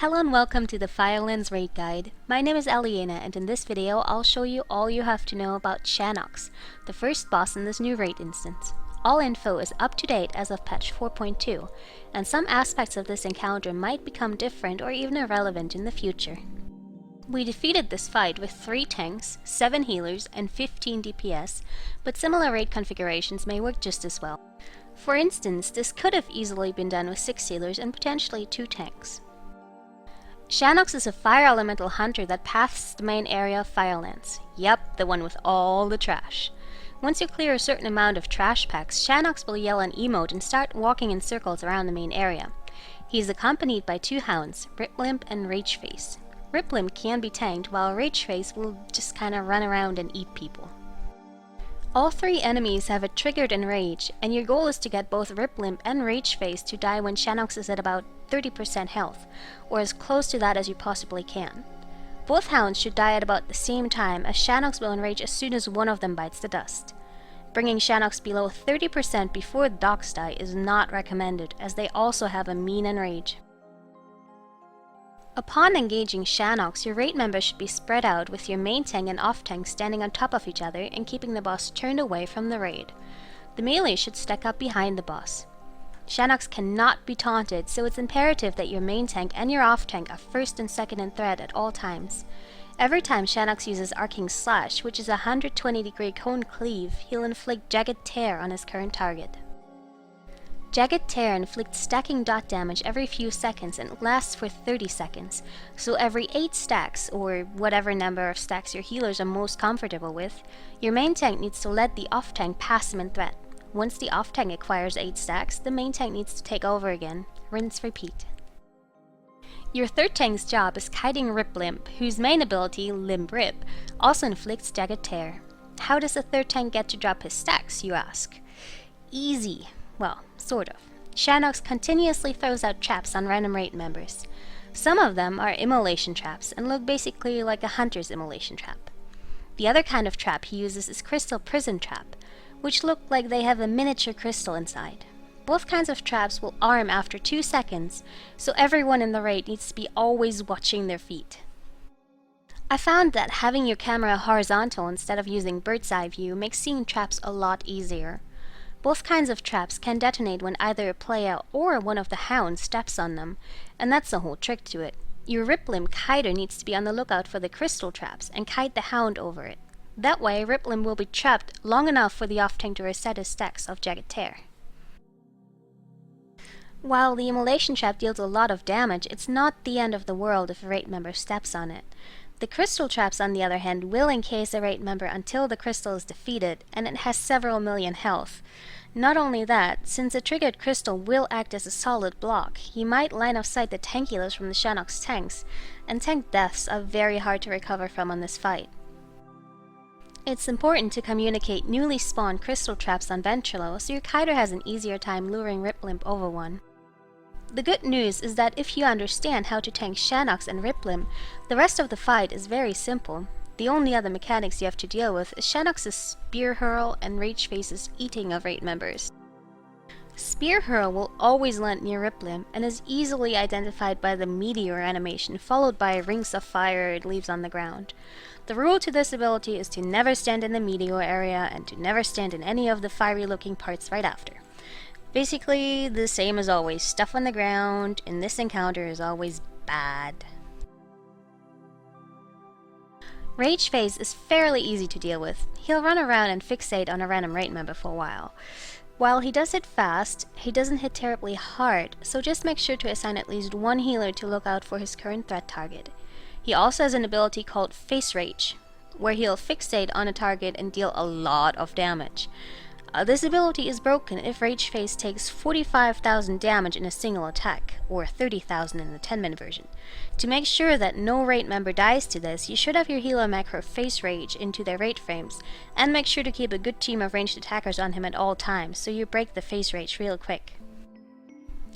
Hello and welcome to the Firelands Raid Guide. My name is Eliana, and in this video I'll show you all you have to know about Shannox, the first boss in this new raid instance. All info is up to date as of patch 4.2, and some aspects of this encounter might become different or even irrelevant in the future. We defeated this fight with 3 tanks, 7 healers, and 15 DPS, but similar raid configurations may work just as well. For instance, this could have easily been done with 6 healers and potentially 2 tanks. Shannox is a fire elemental hunter that paths the main area of Firelands. Yep, the one with all the trash. Once you clear a certain amount of trash packs, Shannox will yell an emote and start walking in circles around the main area. He is accompanied by 2 hounds, Riplimp and Rageface. Riplimp can be tanked, while Rageface will just kinda run around and eat people. All 3 enemies have a triggered enrage, and your goal is to get both Riplimp and Rageface to die when Shannox is at about 30% health, or as close to that as you possibly can. Both hounds should die at about the same time, as Shannox will enrage as soon as one of them bites the dust. Bringing Shannox below 30% before the dogs die is not recommended, as they also have a mean enrage. Upon engaging Shannox, your raid members should be spread out with your main tank and off tank standing on top of each other and keeping the boss turned away from the raid. The melee should stack up behind the boss. Shannox cannot be taunted, so it's imperative that your main tank and your off tank are first and second in threat at all times. Every time Shannox uses Arcing Slash, which is a 120-degree cone cleave, he'll inflict Jagged Tear on his current target. Jagged Tear inflicts stacking dot damage every few seconds and lasts for 30 seconds, so every 8 stacks, or whatever number of stacks your healers are most comfortable with, your main tank needs to let the off tank pass him in threat. Once the off tank acquires 8 stacks, the main tank needs to take over again. Rinse, repeat. Your third tank's job is kiting Riplimp, whose main ability, Limb Rip, also inflicts Jagged Tear. How does the third tank get to drop his stacks, you ask? Easy. Well, sort of. Shannox continuously throws out traps on random raid members. Some of them are immolation traps and look basically like a hunter's immolation trap. The other kind of trap he uses is crystal prison trap, which look like they have a miniature crystal inside. Both kinds of traps will arm after 2 seconds, so everyone in the raid needs to be always watching their feet. I found that having your camera horizontal instead of using bird's eye view makes seeing traps a lot easier. Both kinds of traps can detonate when either a player or one of the hounds steps on them, and that's the whole trick to it. Your Riplimp kiter needs to be on the lookout for the crystal traps and kite the hound over it. That way, Riplimp will be trapped long enough for the off-tank to reset his stacks of Jagged Tear. While the immolation trap deals a lot of damage, it's not the end of the world if a raid member steps on it. The crystal traps, on the other hand, will encase a raid member until the crystal is defeated, and it has several million health. Not only that, since a triggered crystal will act as a solid block, he might line of sight the tank healers from the Shannox tanks, and tank deaths are very hard to recover from on this fight. It's important to communicate newly spawned crystal traps on Ventrilo, so your kiter has an easier time luring Riplimp over one. The good news is that if you understand how to tank Shannox and Riplimp, the rest of the fight is very simple. The only other mechanics you have to deal with is Shannox's Spear Hurl and Rageface's eating of raid members. Spear Hurl will always land near Riplimp and is easily identified by the meteor animation followed by rings of fire it leaves on the ground. The rule to this ability is to never stand in the meteor area and to never stand in any of the fiery looking parts right after. Basically, the same as always, stuff on the ground in this encounter is always bad. Rageface is fairly easy to deal with. He'll run around and fixate on a random raid member for a while. While he does hit fast, he doesn't hit terribly hard, so just make sure to assign at least 1 healer to look out for his current threat target. He also has an ability called Face Rage, where he'll fixate on a target and deal a lot of damage. This ability is broken if Rageface takes 45,000 damage in a single attack, or 30,000 in the 10-minute version. To make sure that no raid member dies to this, you should have your healer macro Face Rage into their raid frames, and make sure to keep a good team of ranged attackers on him at all times, so you break the Face Rage real quick.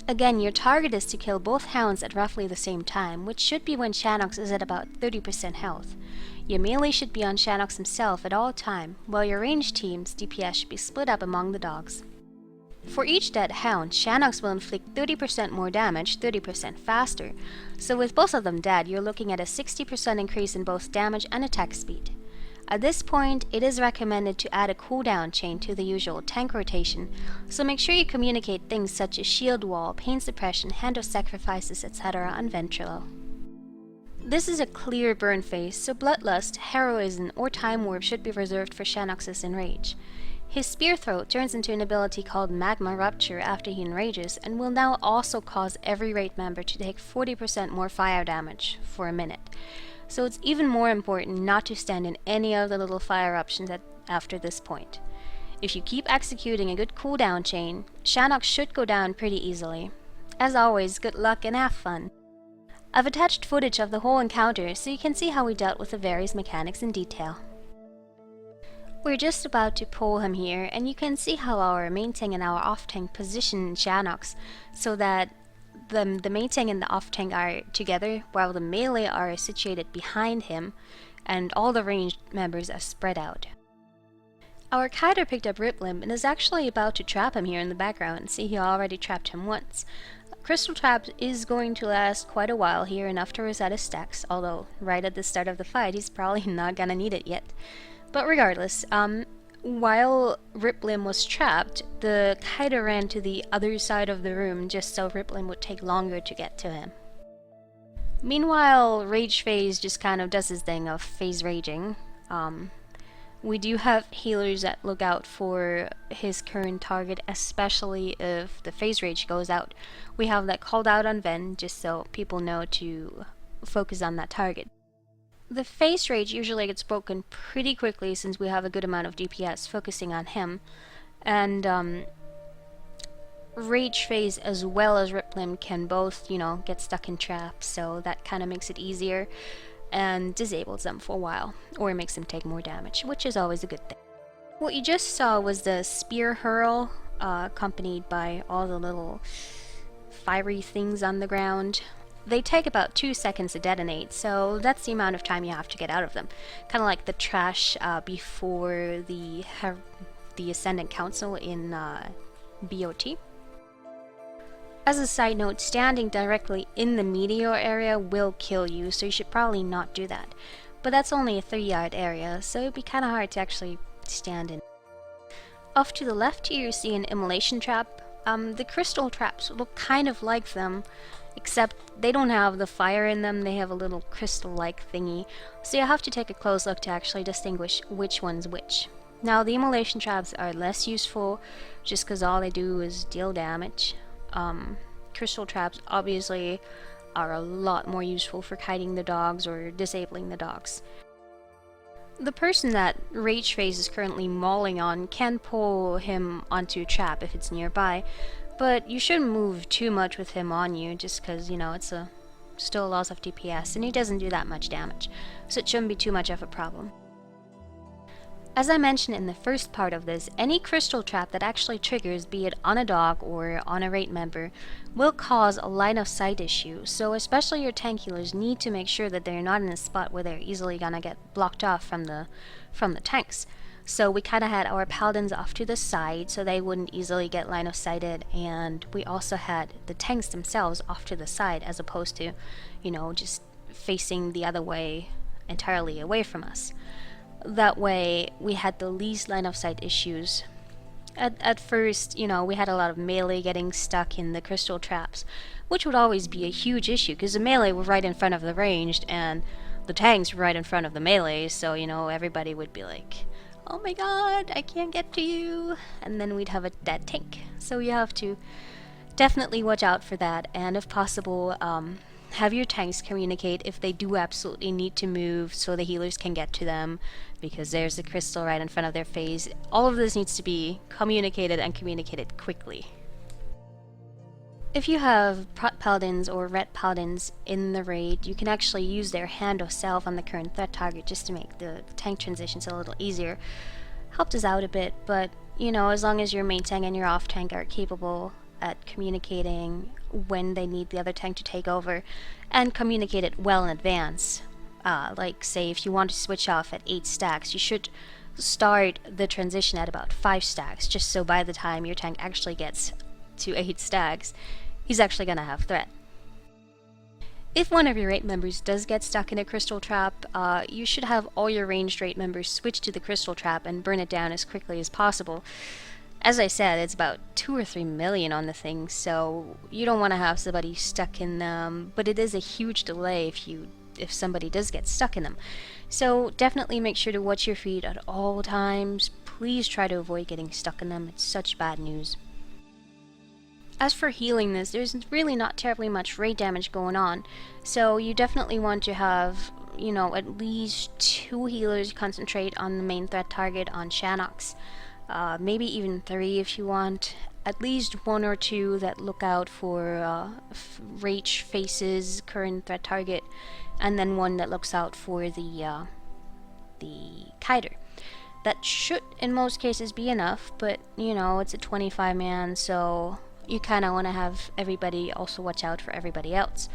Again, your target is to kill both hounds at roughly the same time, which should be when Shannox is at about 30% health. Your melee should be on Shannox himself at all time, while your ranged team's DPS should be split up among the dogs. For each dead hound, Shannox will inflict 30% more damage, 30% faster. So with both of them dead, you're looking at a 60% increase in both damage and attack speed. At this point, it is recommended to add a cooldown chain to the usual tank rotation, so make sure you communicate things such as shield wall, pain suppression, hand of sacrifices, etc. on Ventrilo. This is a clear burn phase, so Bloodlust, Heroism, or Time Warp should be reserved for Shannox's Enrage. His Spear Throat turns into an ability called Magma Rupture after he enrages, and will now also cause every raid member to take 40% more fire damage for a minute. So it's even more important not to stand in any of the little fire options after this point. If you keep executing a good cooldown chain, Shannox should go down pretty easily. As always, good luck and have fun! I've attached footage of the whole encounter so you can see how we dealt with the various mechanics in detail. We're just about to pull him here, and you can see how our main tank and our off tank position Shannox so that the main tank and the off tank are together while the melee are situated behind him and all the ranged members are spread out. Our kiter picked up Riplimb and is actually about to trap him here in the background. See, he already trapped him once. Crystal Trap is going to last quite a while here, enough to reset his stacks, although right at the start of the fight he's probably not gonna need it yet. But regardless, while Riplimb was trapped, the kiter ran to the other side of the room just so Riplimb would take longer to get to him. Meanwhile, Rage Phase just kind of does his thing of phase raging. We do have healers that look out for his current target, especially if the phase rage goes out. We have that called out on Ven just so people know to focus on that target. The phase rage usually gets broken pretty quickly since we have a good amount of DPS focusing on him, and Rage Phase as well as Riplimb can both, get stuck in traps, so that kind of makes it easier and disables them for a while, or makes them take more damage, which is always a good thing. What you just saw was the Spear Hurl, accompanied by all the little fiery things on the ground. They take about 2 seconds to detonate, so that's the amount of time you have to get out of them. Kind of like the trash before the Ascendant Council in BOT. As a side note, standing directly in the meteor area will kill you, so you should probably not do that. But that's only a 3-yard area, so it'd be kind of hard to actually stand in. Off to the left here you see an immolation trap. The crystal traps look kind of like them, except they don't have the fire in them, they have a little crystal-like thingy, so you have to take a close look to actually distinguish which one's which. Now, the immolation traps are less useful, just because all they do is deal damage. Crystal traps obviously are a lot more useful for kiting the dogs or disabling the dogs. The person that Rage Phase is currently mauling on can pull him onto a trap if it's nearby, but you shouldn't move too much with him on you just because, it's still a loss of DPS and he doesn't do that much damage, so it shouldn't be too much of a problem. As I mentioned in the first part of this, any crystal trap that actually triggers, be it on a dog or on a raid member, will cause a line of sight issue, so especially your tank healers need to make sure that they're not in a spot where they're easily gonna get blocked off from the tanks. So we kind of had our paladins off to the side so they wouldn't easily get line of sighted, and we also had the tanks themselves off to the side as opposed to, just facing the other way entirely away from us. That way we had the least line of sight issues. At first, we had a lot of melee getting stuck in the crystal traps, which would always be a huge issue because the melee were right in front of the ranged and the tanks were right in front of the melee, so everybody would be like, oh my god, I can't get to you, and then we'd have a dead tank. So you have to definitely watch out for that, and if possible, have your tanks communicate if they do absolutely need to move so the healers can get to them, because there's a crystal right in front of their face. All of this needs to be communicated and communicated quickly. If you have Prot Paladins or Ret Paladins in the raid, you can actually use their Hand of Self on the current threat target just to make the tank transitions a little easier. Helped us out a bit, but as long as your main tank and your off tank are capable at communicating when they need the other tank to take over, and communicate it well in advance. Like, say, if you want to switch off at 8 stacks, you should start the transition at about 5 stacks, just so by the time your tank actually gets to 8 stacks, he's actually gonna have threat. If one of your raid members does get stuck in a crystal trap, you should have all your ranged raid members switch to the crystal trap and burn it down as quickly as possible. As I said, it's about 2 or 3 million on the thing, so you don't want to have somebody stuck in them, but it is a huge delay if somebody does get stuck in them. So definitely make sure to watch your feet at all times. Please try to avoid getting stuck in them. It's such bad news. As for healing this, there's really not terribly much raid damage going on, so you definitely want to have, you know, at least 2 healers concentrate on the main threat target on Shannox. Maybe even 3 if you want. At least 1 or 2 that look out for Rage Face's current threat target, and then 1 that looks out for the Kiter. That should, in most cases, be enough, but, you know, it's a 25-man, so you kind of want to have everybody also watch out for everybody else.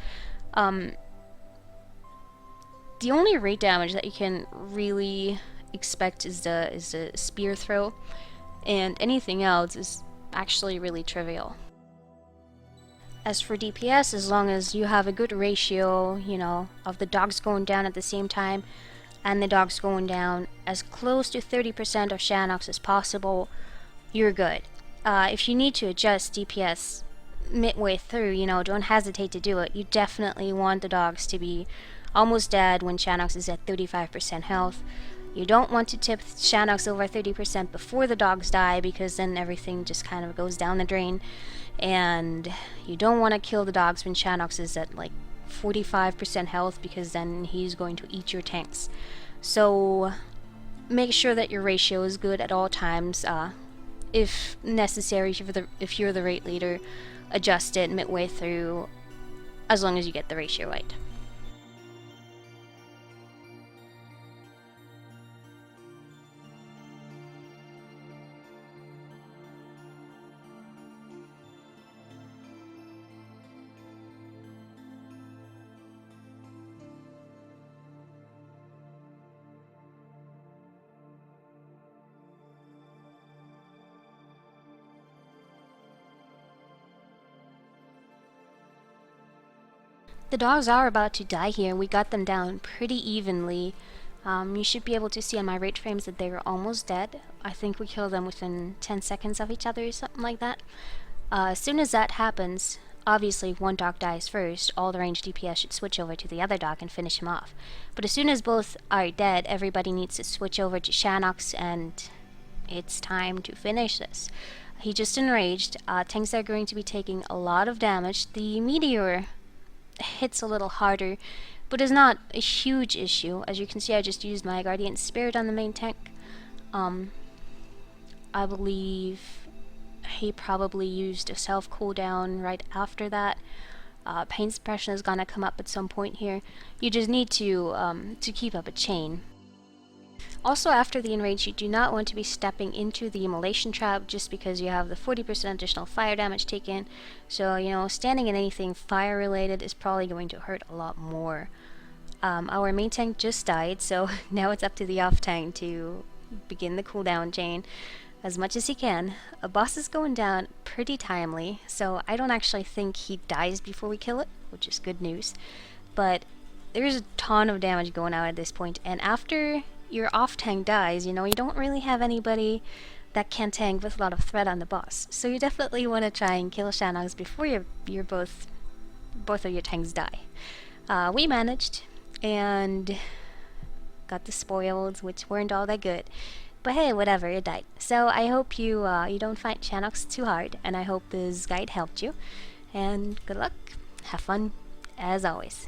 The only raid damage that you can really expect is the spear throw, and anything else is actually really trivial. As for DPS, as long as you have a good ratio, you know, of the dogs going down at the same time and the dogs going down as close to 30% of Shannox as possible, you're good. If you need to adjust DPS midway through, you know, don't hesitate to do it. You definitely want the dogs to be almost dead when Shannox is at 35% health. You don't want to tip Shannox over 30% before the dogs die, because then everything just kind of goes down the drain. And you don't want to kill the dogs when Shannox is at like 45% health, because then he's going to eat your tanks. So make sure that your ratio is good at all times. If necessary, if you're the raid leader, adjust it midway through, as long as you get the ratio right. The dogs are about to die here. We got them down pretty evenly. You should be able to see on my rate frames that they were almost dead. I think we killed them within 10 seconds of each other or something like that. As soon as that happens, obviously if one dog dies first, all the ranged DPS should switch over to the other dog and finish him off. But as soon as both are dead, everybody needs to switch over to Shannox, and it's time to finish this. He just enraged. Tanks are going to be taking a lot of damage. The meteor hits a little harder, but is not a huge issue. As you can see, I just used my Guardian Spirit on the main tank. I believe he probably used a self cooldown right after that. Pain suppression is gonna come up at some point here. You just need to keep up a chain. Also, after the enrage, you do not want to be stepping into the immolation trap just because you have the 40% additional fire damage taken. So, you know, standing in anything fire related is probably going to hurt a lot more. Our main tank just died, so now it's up to the off tank to begin the cooldown chain as much as he can. A boss is going down pretty timely, so I don't actually think he dies before we kill it, which is good news. But there's a ton of damage going out at this point, and after your off tank dies, you know, you don't really have anybody that can tank with a lot of threat on the boss. So you definitely want to try and kill Shannox before you're both of your tanks die. We managed and got the spoils, which weren't all that good. But hey, whatever, it died. So I hope you you don't find Shannox too hard, and I hope this guide helped you. And good luck. Have fun, as always.